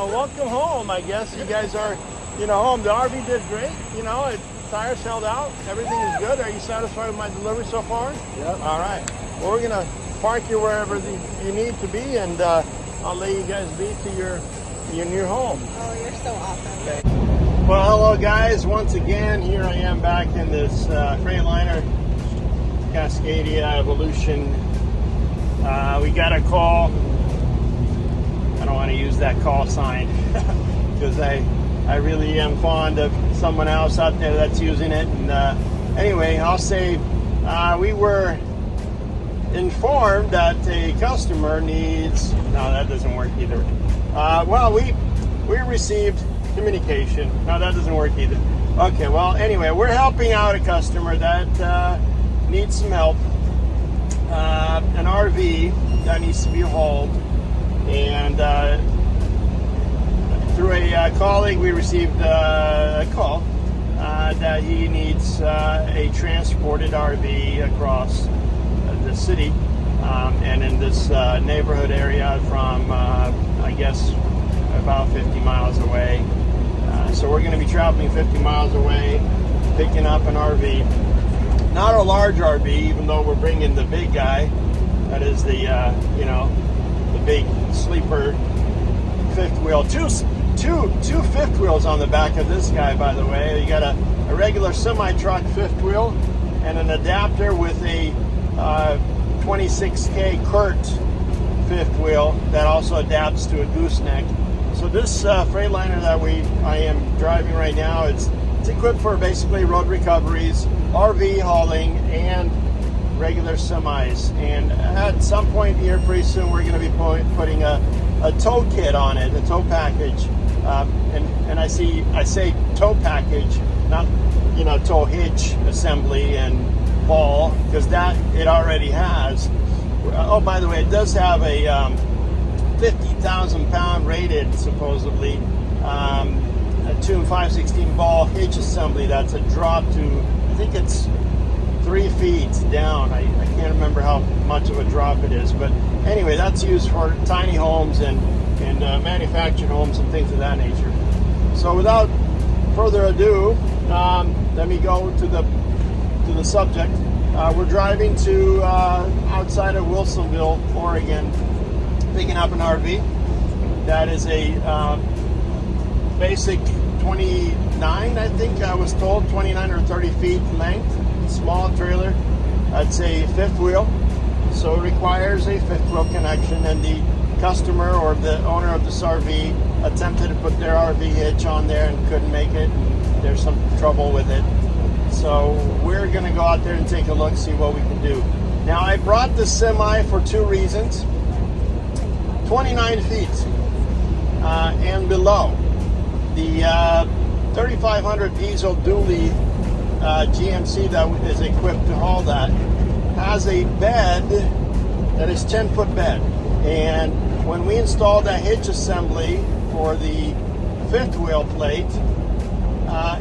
welcome home. I guess you guys are, home. The RV did great. Tires held out. Everything is good. Are you satisfied with my delivery so far? Yep. All right. Well, we're gonna park you wherever you need to be, and I'll let you guys be to your new home. Oh, you're so awesome. Okay. Well, hello guys. Once again, here I am back in this Freightliner Cascadia Evolution. We got a call. I don't want to use that call sign because I really am fond of someone else out there that's using it. And anyway, I'll say we were informed that a customer needs. No, that doesn't work either. Well, we received communication. No, that doesn't work either. Okay, well, anyway, we're helping out a customer that needs some help. An RV that needs to be hauled, and through a colleague we received a call that he needs a transported RV across the city and in this neighborhood area from I guess about 50 miles away. So we're going to be traveling 50 miles away, picking up an RV. Not a large RV, even though we're bringing the big guy. That is the, the big sleeper fifth wheel. Two fifth wheels on the back of this guy, by the way. You got a regular semi-truck fifth wheel and an adapter with a 26K Kurt fifth wheel that also adapts to a gooseneck. So this Freightliner that I am driving right now, it's equipped for basically road recoveries, RV hauling, and regular semis. And at some point here pretty soon we're going to be putting a tow kit on it, a tow package. And I say tow package, not tow hitch assembly and ball, because that it already has. Oh, by the way, it does have a 50,000 pound rated, supposedly, a 2 5/16 ball hitch assembly that's a drop to, I think it's 3 feet down. I can't remember how much of a drop it is, but anyway, that's used for tiny homes and manufactured homes and things of that nature. So without further ado, let me go to the subject. We're driving to outside of Wilsonville, Oregon, picking up an RV that is a basic 29, I think I was told, 29 or 30 feet length, small trailer. It's a fifth wheel, so it requires a fifth wheel connection, and the customer or the owner of this RV attempted to put their RV hitch on there and couldn't make it, and there's some trouble with it. So we're going to go out there and take a look, see what we can do. Now, I brought this semi for two reasons. 29 feet and below. The 3500 diesel dually GMC that is equipped to haul that has a bed that is 10-foot bed. And when we installed that hitch assembly for the fifth wheel plate,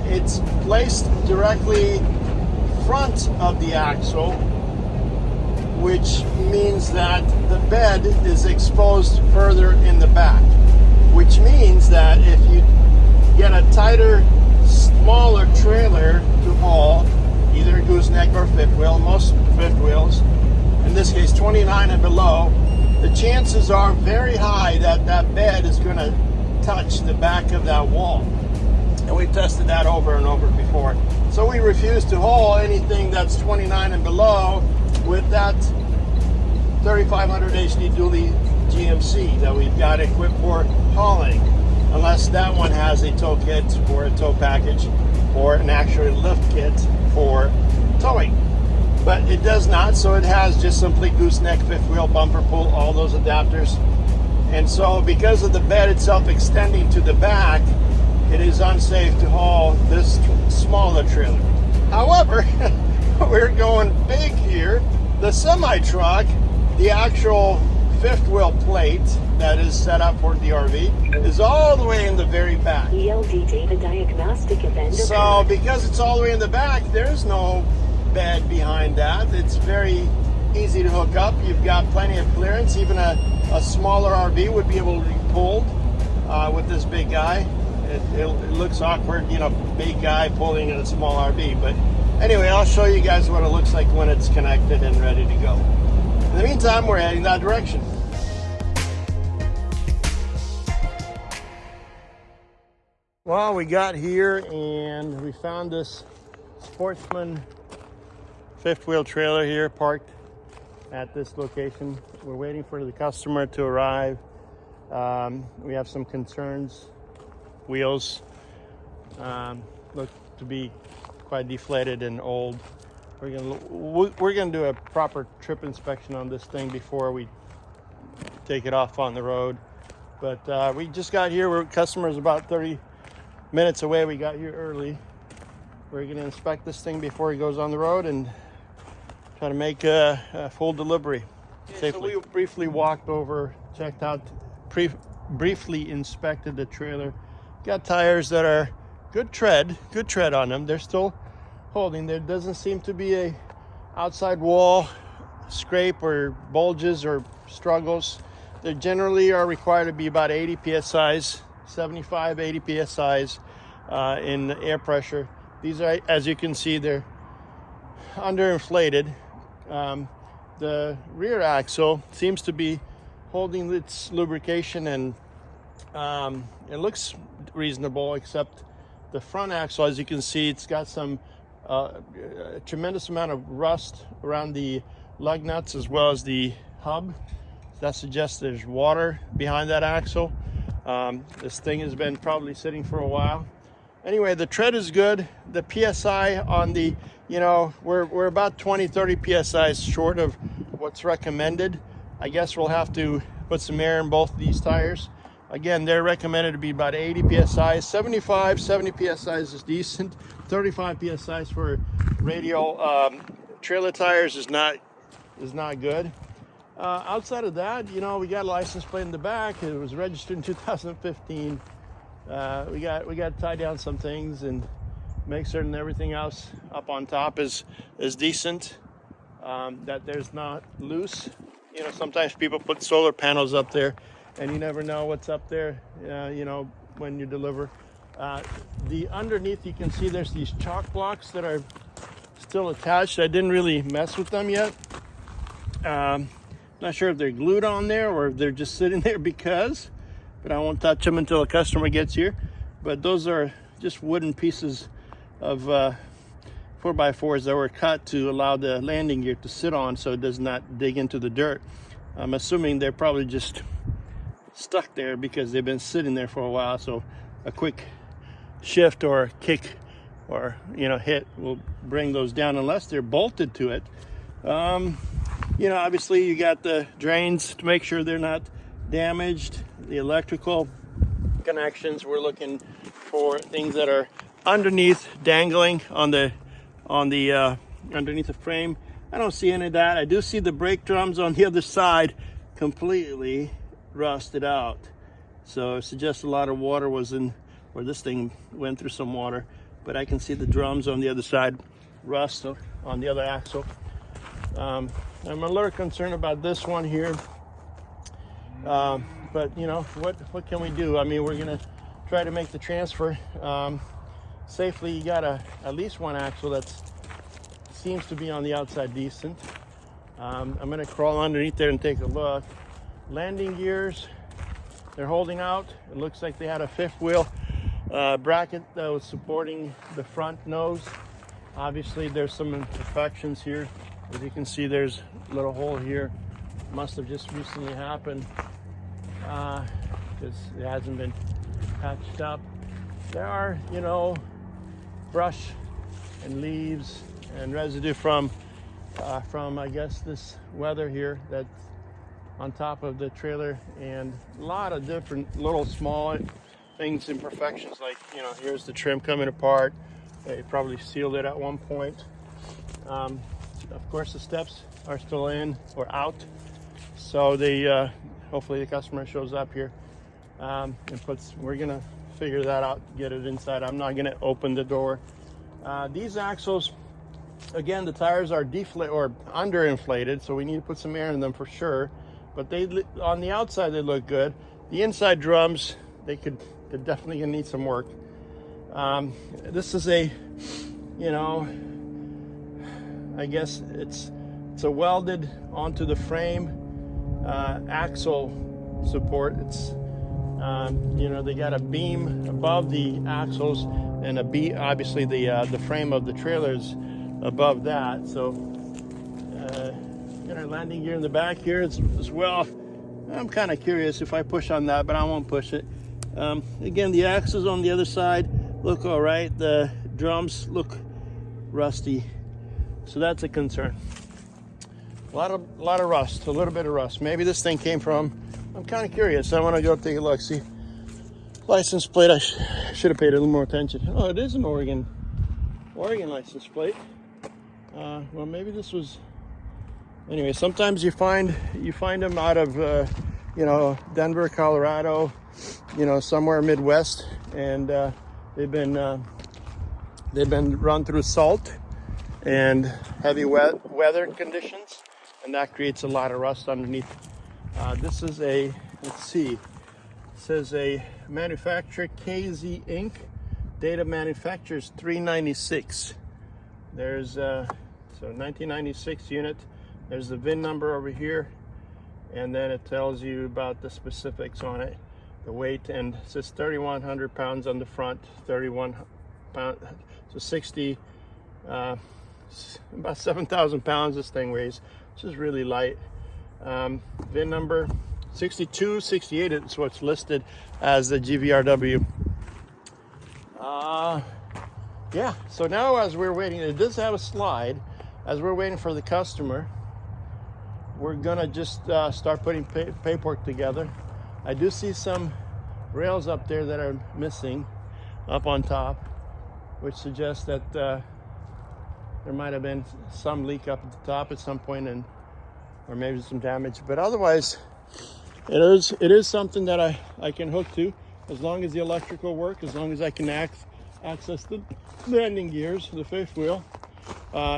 it's placed directly front of the axle, which means that the bed is exposed further in the back, which means that if you get a tighter, smaller trailer to haul, either gooseneck or fifth wheel, most fifth wheels, in this case 29 and below, the chances are very high that that bed is going to touch the back of that wall. And we've tested that over and over before. So we refuse to haul anything that's 29 and below with that 3500 HD dually GMC that we've got equipped for hauling, unless that one has a tow kit or a tow package or an actual lift kit for towing. But it does not, so it has just simply gooseneck, fifth wheel, bumper pull, all those adapters. And so because of the bed itself extending to the back, it is unsafe to haul this smaller trailer. However, we're going big here. The semi-truck, the actual fifth wheel plate that is set up for the RV, is all the way in the very back. ELD data diagnostic event. So because it's all the way in the back, there's no bed behind that. It's very easy to hook up. You've got plenty of clearance. Even a smaller RV would be able to be pulled. with this big guy. It looks awkward, you know, big guy pulling in a small RV. But anyway, I'll show you guys what it looks like when it's connected and ready to go. In the meantime, we're heading that direction. Well, we got here and we found this Sportsman fifth wheel trailer here parked at this location. We're waiting for the customer to arrive. We have some concerns. Wheels look to be quite deflated and old. We're gonna do a proper trip inspection on this thing before we take it off on the road. But we just got here. We're customers about 30 minutes away. We got here early. We're gonna inspect this thing before it goes on the road and try to make a full delivery safely. So we briefly walked over, checked out, briefly inspected the trailer. Got tires that are good tread on them. They're still holding. There doesn't seem to be a outside wall scrape or bulges or struggles. They generally are required to be about 80 psi's, 75, 80 psi's in air pressure. These are, as you can see, they're underinflated. The rear axle seems to be holding its lubrication, and it looks reasonable, except the front axle, as you can see, it's got some a tremendous amount of rust around the lug nuts as well as the hub. That suggests there's water behind that axle. This thing has been probably sitting for a while. Anyway, the tread is good. The PSI on the, you know, we're about 20-30 psi short of what's recommended. I guess we'll have to put some air in both of these tires. Again, they're recommended to be about 80 psi. 75, 70 psi is decent. 35 psi for radial trailer tires is not good. Outside of that, you know, we got a license plate in the back. It was registered in 2015. We got to tie down some things and make certain everything else up on top is decent. That there's not loose. You know, sometimes people put solar panels up there, and you never know what's up there. You know, when you deliver. The underneath, you can see there's these chalk blocks that are still attached. I didn't really mess with them yet. Not sure if they're glued on there or if they're just sitting there because, but I won't touch them until a customer gets here. But those are just wooden pieces of 4x4s that were cut to allow the landing gear to sit on so it does not dig into the dirt. I'm assuming they're probably just stuck there because they've been sitting there for a while, so a quick shift or kick or, you know, hit will bring those down unless they're bolted to it. You know, obviously you got the drains to make sure they're not damaged, the electrical connections. We're looking for things that are underneath, dangling on the underneath the frame. I don't see any of that. I do see the brake drums on the other side completely rusted out, so it suggests a lot of water was in, or this thing went through some water. But I can see the drums on the other side rust on the other axle. I'm a little concerned about this one here, but you know, what can we do? I mean, we're gonna try to make the transfer safely. You got at least one axle that seems to be on the outside decent. I'm gonna crawl underneath there and take a look. Landing gears, they're holding out. It looks like they had a fifth wheel bracket that was supporting the front nose. Obviously there's some imperfections here. As you can see, there's a little hole here. Must have just recently happened because it hasn't been patched up. There are, you know, brush and leaves and residue from I guess this weather here that's on top of the trailer, and a lot of different little small things, imperfections, like, you know, here's the trim coming apart. They probably sealed it at one point. Of course, the steps are still in or out, so they hopefully the customer shows up here and we're gonna figure that out, get it inside. I'm not gonna open the door. These axles, again, the tires are underinflated, so we need to put some air in them for sure. But they, on the outside, they look good. The inside drums they could definitely need some work. This is a, you know, I guess it's a welded onto the frame axle support. It's you know, they got a beam above the axles and a beam, obviously the frame of the trailer's above that. So got our landing gear in the back here as well. I'm kind of curious if I push on that, but I won't push it. Again, the axles on the other side look all right. The drums look rusty, so that's a concern. A lot of rust, a little bit of rust. Maybe this thing came from, I'm kind of curious. I want to go take a look, see. License plate, I should have paid a little more attention. Oh, it is an Oregon license plate. Well, maybe this was, anyway, sometimes you find them out of, you know, Denver, Colorado, you know, somewhere Midwest, and they've been run through salt and heavy weather conditions, and that creates a lot of rust underneath. This is a, let's see, it says a manufacturer KZ Inc. Data manufacturers 396. There's so 1996 unit. There's the VIN number over here, and then it tells you about the specifics on it, the weight, and it says 3,100 pounds on the front, 31 pounds, so 60, about 7,000 pounds this thing weighs, which is really light. VIN number 6268 is what's listed as the GVRW. Yeah, so now as we're waiting, it does have a slide. As we're waiting for the customer, we're gonna just start putting paperwork together. I do see some rails up there that are missing up on top, which suggests that there might have been some leak up at the top at some point, and or maybe some damage. But otherwise, it is something that I can hook to, as long as the electrical work, as long as I can access the landing gears. The fifth wheel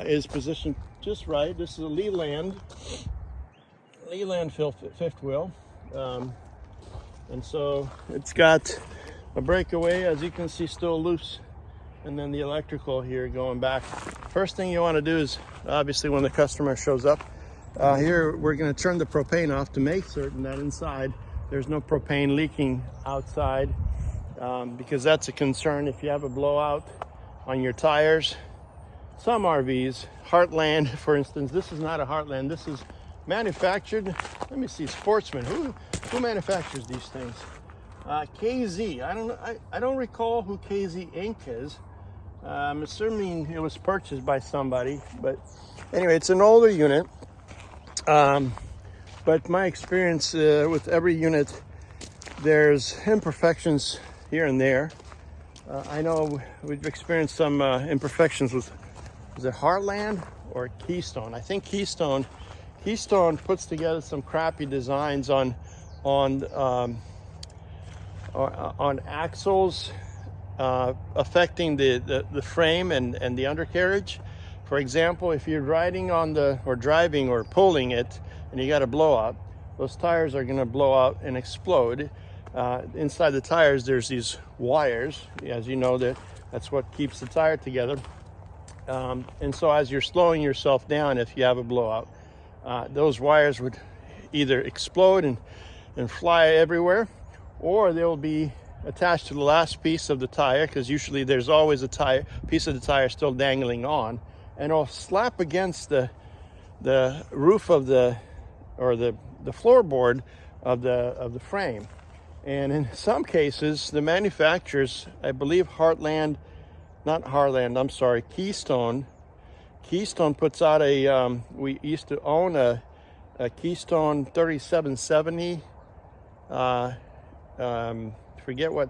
is positioned just right. This is a Leland fifth wheel, and so it's got a breakaway, as you can see, still loose, and then the electrical here going back. First thing you want to do is, obviously, when the customer shows up, here we're going to turn the propane off to make certain that inside there's no propane leaking outside, because that's a concern if you have a blowout on your tires. Some RVs, Heartland for instance, this is not a Heartland, this is manufactured, let me see, Sportsman. Who manufactures these things? KZ. I don't recall who KZ Inc. is. I'm assuming it was purchased by somebody, but anyway, it's an older unit. But my experience with every unit, there's imperfections here and there. I know we've experienced some imperfections with, is it Heartland or Keystone? I think Keystone puts together some crappy designs on axles, affecting the frame and the undercarriage. For example, if you're riding on or driving or pulling it and you got a blowout, those tires are going to blow out and explode. Inside the tires, there's these wires, as you know, that's what keeps the tire together. And so as you're slowing yourself down, if you have a blowout, those wires would either explode and fly everywhere, or they'll be attached to the last piece of the tire, because usually there's always a piece of the tire still dangling on, and it'll slap against the roof of the floorboard of the frame. And in some cases, the manufacturers, I believe Keystone puts out we used to own a Keystone 3770, forget what,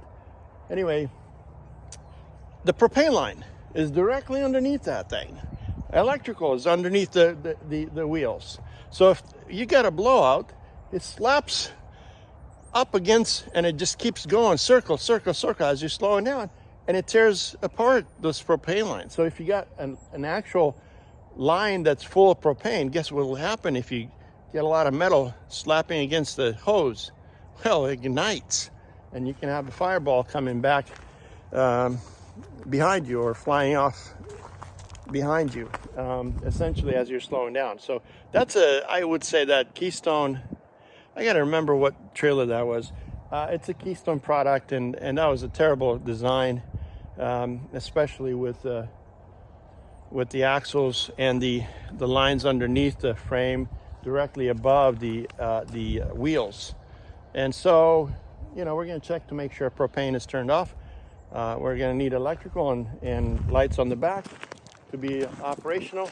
anyway, the propane line is directly underneath that thing. Electrical is underneath the wheels. So if you got a blowout, it slaps up against, and it just keeps going, circle as you're slowing down, and it tears apart those propane lines. So if you got an actual line that's full of propane, guess what will happen if you get a lot of metal slapping against the hose? Well, it ignites, and you can have a fireball coming back behind you or flying off behind you, essentially as you're slowing down. So that's I would say that Keystone, I got to remember what trailer that was. It's a Keystone product, and that was a terrible design, especially with the axles and the lines underneath the frame directly above the wheels. And so, we're going to check to make sure propane is turned off. We're going to need electrical and lights on the back to be operational,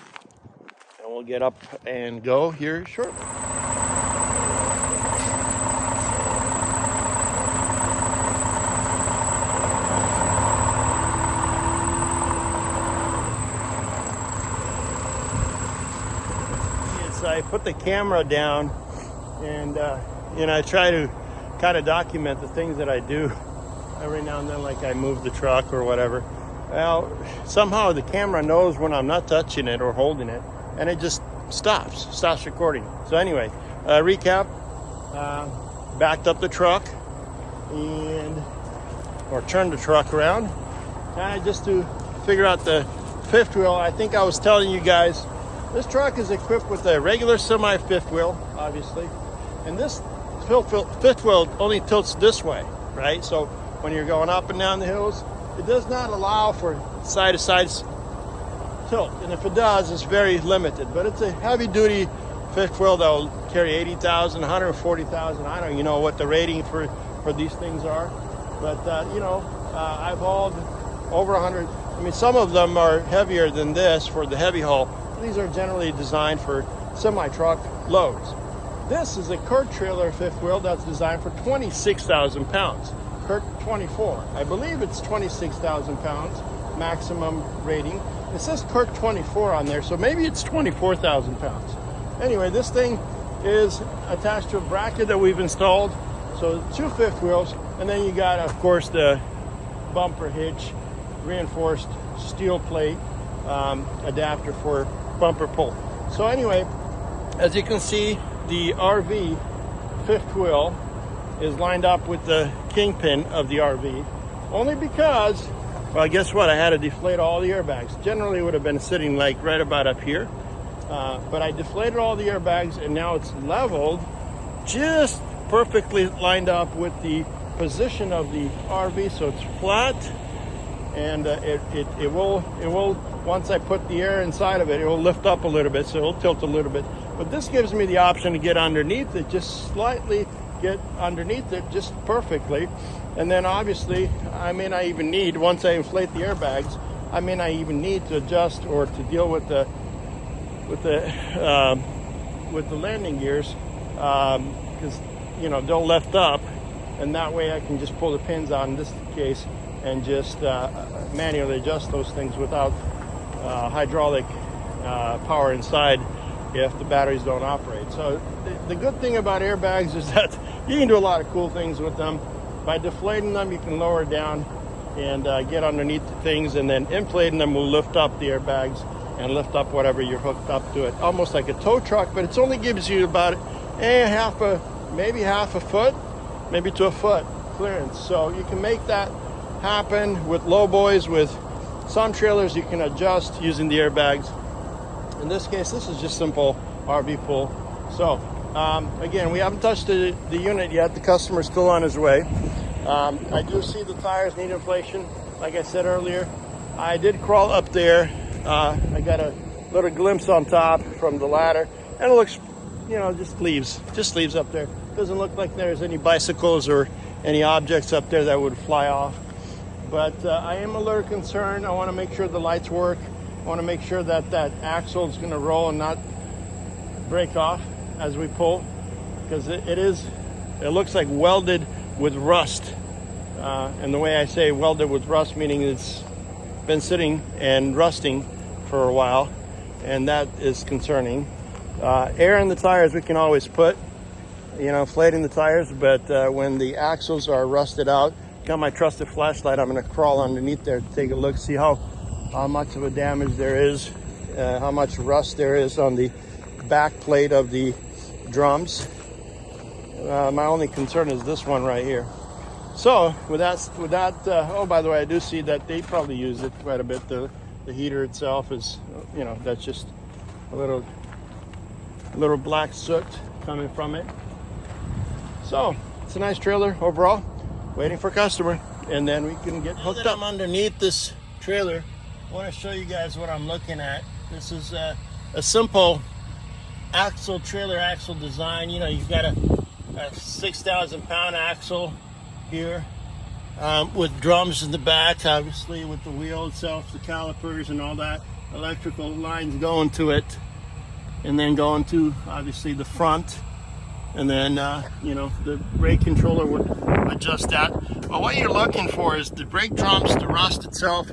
and we'll get up and go here shortly. I put the camera down, and I try to kind of document the things that I do every now and then, like I move the truck or whatever. Well, somehow the camera knows when I'm not touching it or holding it, and it just stops recording. So anyway, recap, backed up the truck or turned the truck around, kind of just to figure out the fifth wheel. I think I was telling you guys, this truck is equipped with a regular semi fifth wheel, obviously, and this fifth wheel only tilts this way, right? So when you're going up and down the hills, it does not allow for side-to-side tilt, and if it does, it's very limited. But it's a heavy-duty fifth wheel that will carry 80,000, 140,000. I don't even know what the rating for these things are, but I've hauled over 100. I mean, some of them are heavier than this for the heavy haul. These are generally designed for semi-truck loads. This is a Kurt trailer fifth wheel that's designed for 26,000 pounds. Kurt 24. I believe it's 26,000 pounds maximum rating. It says Kurt 24 on there, so maybe it's 24,000 pounds. Anyway, this thing is attached to a bracket that we've installed. So 2 fifth wheels, and then you got, of course, the bumper hitch, reinforced steel plate adapter for bumper pull. So anyway, as you can see, the RV fifth wheel is lined up with the kingpin of the RV, only because, well, guess what? I had to deflate all the airbags. Generally, it would have been sitting like right about up here, but I deflated all the airbags, and now it's leveled, just perfectly lined up with the position of the RV, so it's flat, and it will once I put the air inside of it, it will lift up a little bit, so it'll tilt a little bit. But this gives me the option to get underneath it, just slightly get underneath it, just perfectly. And then obviously, I may not even need, once I inflate the airbags, I may not even need to adjust or to deal with the landing gears, because they'll lift up, and that way I can just pull the pins out in this case and just manually adjust those things without hydraulic power inside if the batteries don't operate. So the good thing about airbags is that you can do a lot of cool things with them. By deflating them, you can lower down and get underneath the things, and then inflating them will lift up the airbags and lift up whatever you're hooked up to it, almost like a tow truck, but it only gives you about maybe half a foot, maybe to a foot clearance. So you can make that happen with low boys. With some trailers, you can adjust using the airbags. In this case, this is just simple RV pull. So again, we haven't touched the unit yet. The customer's still on his way. I do see the tires need inflation. Like I said earlier, I did crawl up there. I got a little glimpse on top from the ladder, and it looks, just leaves up there. Doesn't look like there's any bicycles or any objects up there that would fly off. But I am a little concerned. I want to make sure the lights work. I want to make sure that axle is going to roll and not break off as we pull, because it looks like welded with rust. And the way I say welded with rust, meaning it's been sitting and rusting for a while, and that is concerning. Air in the tires we can always put, inflating the tires, but when the axles are rusted out, got my trusted flashlight, I'm going to crawl underneath there to take a look, see how much of a damage there is, how much rust there is on the back plate of the drums. My only concern is this one right here. So with that, oh, by the way, I do see that they probably use it quite a bit. The heater itself is, you know, that's just a little black soot coming from it. So it's a nice trailer overall. Waiting for customer, and then we can get hooked up. I'm underneath this trailer. I want to show you guys what I'm looking at. This is a simple trailer axle design. You know, you've got a 6,000 pound axle here with drums in the back, obviously with the wheel itself, the calipers and all that electrical lines going to it, and then going to obviously the front, and then you know, the brake controller would adjust that. But what you're looking for is the brake drums, the rust itself,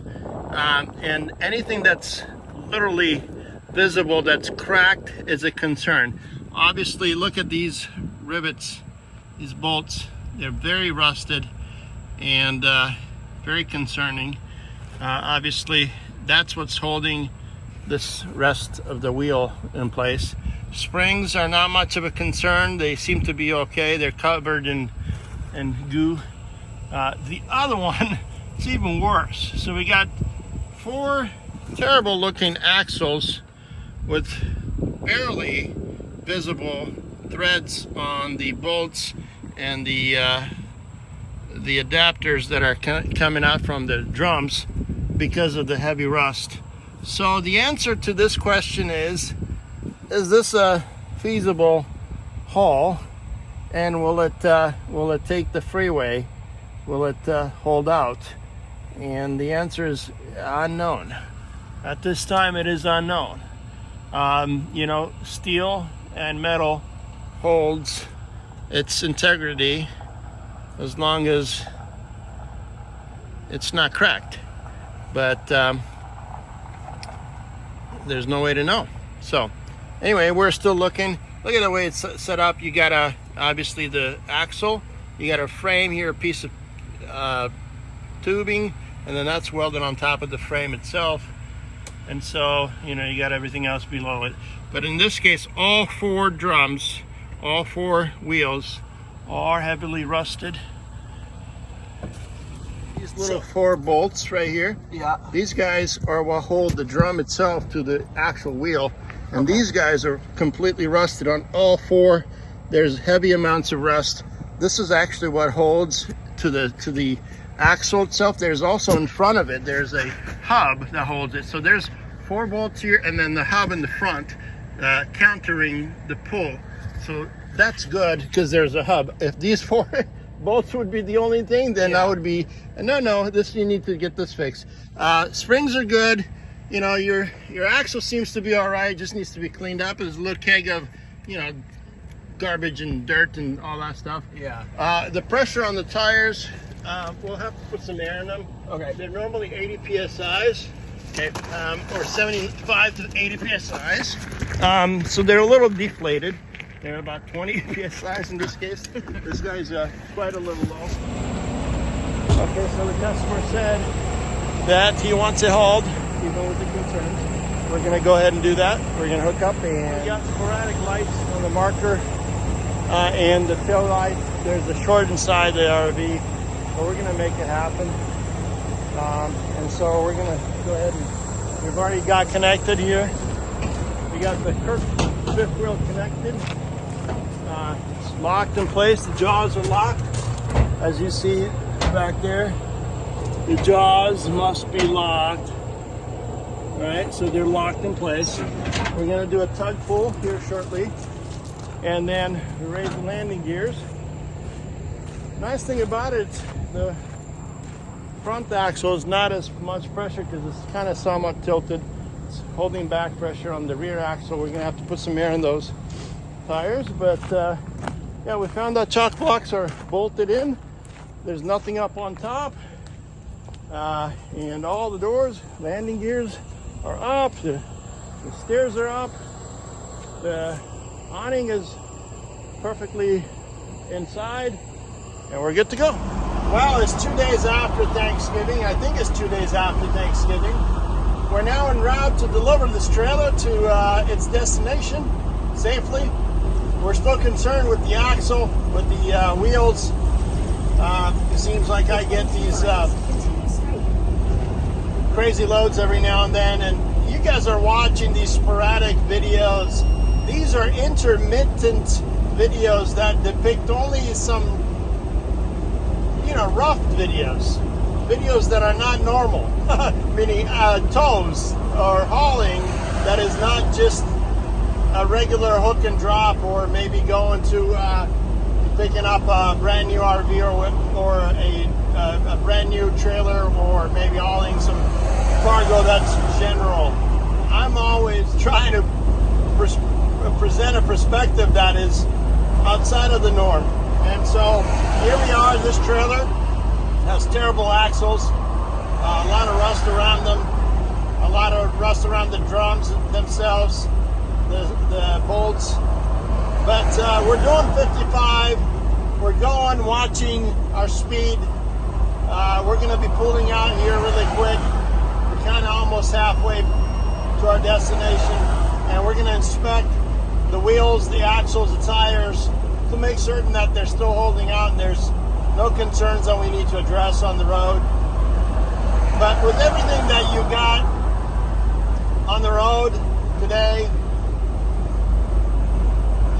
and anything that's literally visible that's cracked is a concern. Obviously, look at these rivets, these bolts. They're very rusted and very concerning. Obviously, that's what's holding this rest of the wheel in place. Springs are not much of a concern. They seem to be okay. They're covered in goo. The other one is even worse. So we got 4 terrible looking axles with barely visible threads on the bolts and the adapters that are coming out from the drums because of the heavy rust. So the answer to this question is this a feasible haul, and will it take the freeway? Will it hold out? And the answer is unknown. At this time, it is unknown. You know, steel and metal holds its integrity as long as it's not cracked, but there's no way to know. So anyway, we're still looking. Look at the way it's set up. You got obviously the axle, you got a frame here, a piece of tubing, and then that's welded on top of the frame itself. And so, you know, you got everything else below it. But in this case, all 4 drums, all 4 wheels are heavily rusted. These little 4 bolts right here, yeah, these guys are what hold the drum itself to the actual wheel. And these guys are completely rusted on all 4. There's heavy amounts of rust. This is actually what holds to the axle itself. There's also in front of it, there's a hub that holds it. So there's 4 bolts here, and then the hub in the front countering the pull. So that's good because there's a hub. If these 4 bolts would be the only thing, then I would be no, this, you need to get this fixed. Springs are good. You know, your axle seems to be all right, just needs to be cleaned up. There's a little keg of, you know, garbage and dirt and all that stuff. Yeah. The pressure on the tires, we'll have to put some air in them. Okay. They're normally 80 psi's. Okay. Or 75 to 80 psi's. So they're a little deflated. They're about 20 psi's in this case. This guy's quite a little low. Okay, so the customer said that he wants it hauled, even with the concerns. We're gonna go ahead and do that. We're gonna hook up, and we got sporadic lights on the marker and the tail light. There's a short inside the RV, but we're gonna make it happen. And so we're gonna go ahead and we've already got connected here. We got the Kirk fifth wheel connected. It's locked in place. The jaws are locked, as you see back there. The jaws must be locked. All right, so they're locked in place. We're gonna do a tug pull here shortly, and then we raise the landing gears. Nice thing about it, the front axle is not as much pressure because it's kind of somewhat tilted. It's holding back pressure on the rear axle. We're gonna have to put some air in those tires, but yeah, we found that chock blocks are bolted in. There's nothing up on top, and all the doors, landing gears are up. The stairs are up. The awning is perfectly inside, and we're good to go. Well, it's 2 days after Thanksgiving. I think it's 2 days after Thanksgiving. We're now en route to deliver this trailer to its destination safely. We're still concerned with the axle, with the wheels. You see seems like I get these crazy loads every now and then, and you guys are watching these sporadic videos. These are intermittent videos that depict only some, rough videos that are not normal, meaning tows or hauling that is not just a regular hook and drop, or maybe going to picking up a brand new RV or a brand new trailer, or maybe hauling some cargo that's general. I'm always trying to present a perspective that is outside of the norm. And so here we are. This trailer has terrible axles, a lot of rust around them, a lot of rust around the drums themselves, the bolts. But we're doing 55. We're going, watching our speed. We're going to be pulling out here really quick. We're kind of almost halfway to our destination, and we're going to inspect the wheels, the axles, the tires, to make certain that they're still holding out and there's no concerns that we need to address on the road. But with everything that you got on the road today,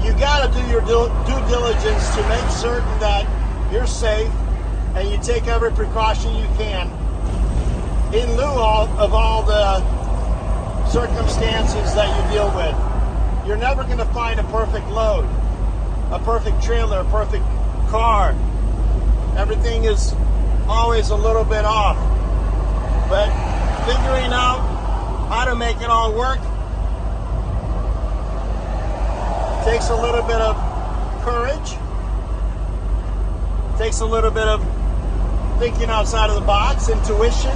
you got to do your due diligence to make certain that you're safe and you take every precaution you can in lieu of all the circumstances that you deal with. You're never going to find a perfect load, a perfect trailer, a perfect car. Everything is always a little bit off. But figuring out how to make it all work takes a little bit of courage, takes a little bit of thinking outside of the box, intuition,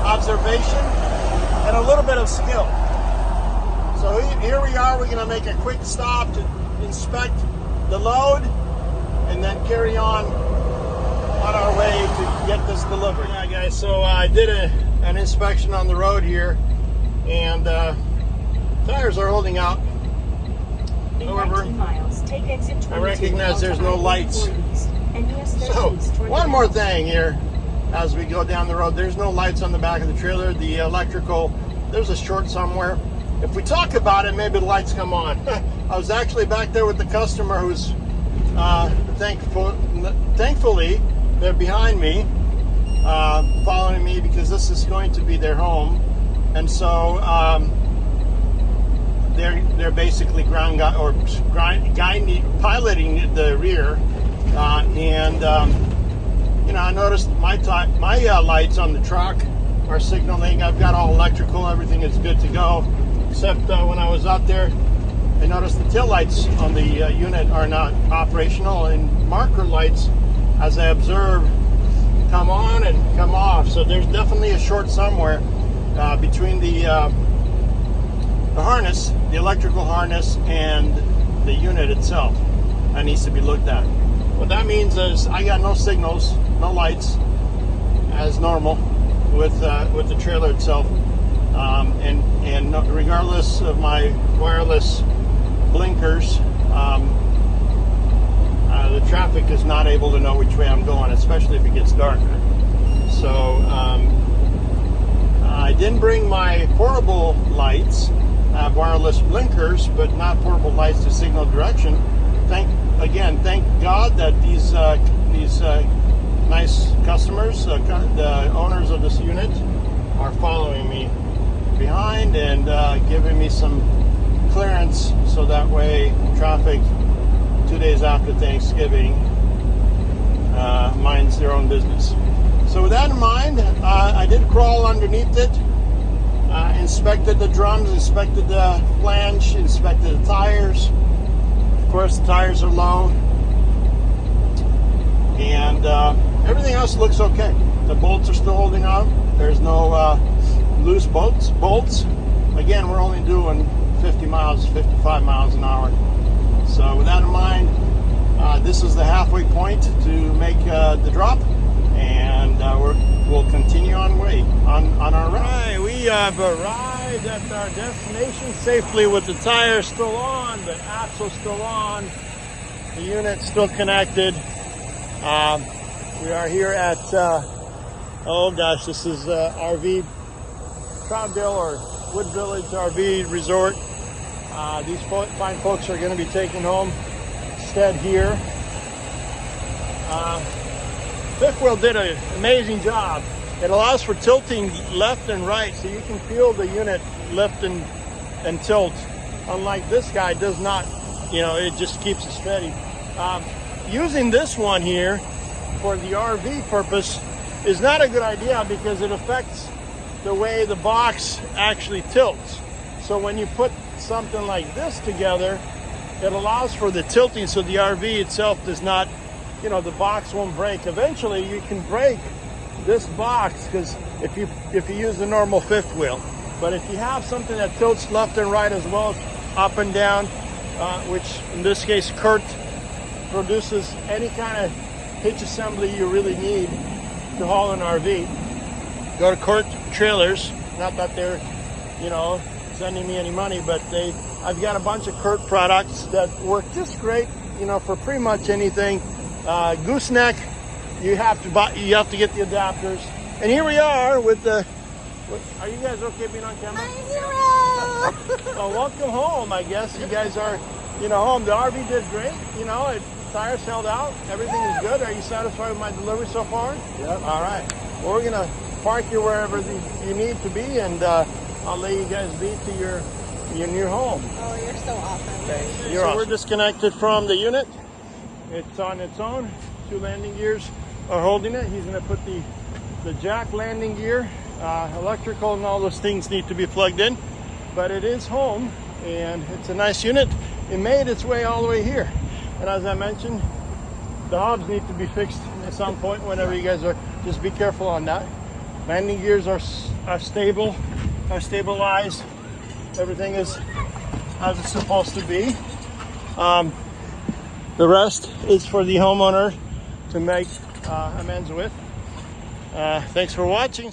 observation, and a little bit of skill. So here we are. We're going to make a quick stop to inspect the load and then carry on our way to get this delivered. Yeah, guys, so I did an inspection on the road here, and tires are holding out. However, I recognize there's no lights. So, one more thing here as we go down the road. There's no lights on the back of the trailer. The electrical, there's a short somewhere. If we talk about it, maybe the lights come on. I was actually back there with the customer who's thankfully they're behind me, following me, because this is going to be their home, and so they're basically piloting the rear, and I noticed my lights on the truck are signaling. I've got all electrical, everything is good to go, except when I was out there, I noticed the tail lights on the unit are not operational, and marker lights, as I observe, come on and come off. So there's definitely a short somewhere between the harness, the electrical harness, and the unit itself. That needs to be looked at. What that means is I got no signals, no lights, as normal with the trailer itself, and regardless of my wireless blinkers, the traffic is not able to know which way I'm going, especially if it gets dark. So I didn't bring my portable lights. I have wireless blinkers, but not portable lights to signal direction. Thank God that these nice customers, the owners of this unit, are following me behind and giving me some clearance, so that way traffic 2 days after Thanksgiving minds their own business. So with that in mind, I did crawl underneath it, inspected the drums, inspected the flange, inspected the tires. Of course, the tires are low, and everything else looks okay. The bolts are still holding out. There's no loose bolts. Again, we're only doing 55 miles an hour. So with that in mind, this is the halfway point to make the drop, and we'll continue on our route. Right, we have arrived at our destination safely with the tires still on, the axle still on, the unit still connected. We are here at, oh gosh, this is RV Troutdale or Wood Village RV Resort. These fine folks are going to be taking home stead here. Fifth wheel did an amazing job. It allows for tilting left and right, so you can feel the unit lift and tilt. Unlike this guy does not, you know, it just keeps it steady. Using this one here for the RV purpose is not a good idea because it affects the way the box actually tilts. So when you put something like this together, it allows for the tilting so the RV itself does not, you know, the box won't break. Eventually you can break this box because if you use the normal fifth wheel. But if you have something that tilts left and right as well as up and down, which in this case Kurt produces any kind of hitch assembly you really need to haul an RV, go to Kurt Trailers. Not that they're, you know, sending me any money, but I've got a bunch of Kurt products that work just great, you know, for pretty much anything. Gooseneck, you have to get the adapters. And here we are with the. Are you guys okay being on camera? Well, welcome home. I guess you guys are, you know, home. The RV did great. You know, tires held out. Everything is good. Are you satisfied with my delivery so far? Yep. All right. Well, we're gonna park you wherever you need to be, and I'll let you guys be to your new home. Oh, you're so awesome. So we're disconnected from the unit. It's on its own. 2 landing gears are holding it. He's going to put the jack landing gear, electrical and all those things need to be plugged in. But it is home, and it's a nice unit. It made its way all the way here. And as I mentioned, the hubs need to be fixed at some point whenever you guys are. Just be careful on that. Landing gears are stable, are stabilized. Everything is as it's supposed to be. The rest is for the homeowner to make amends with. Thanks for watching.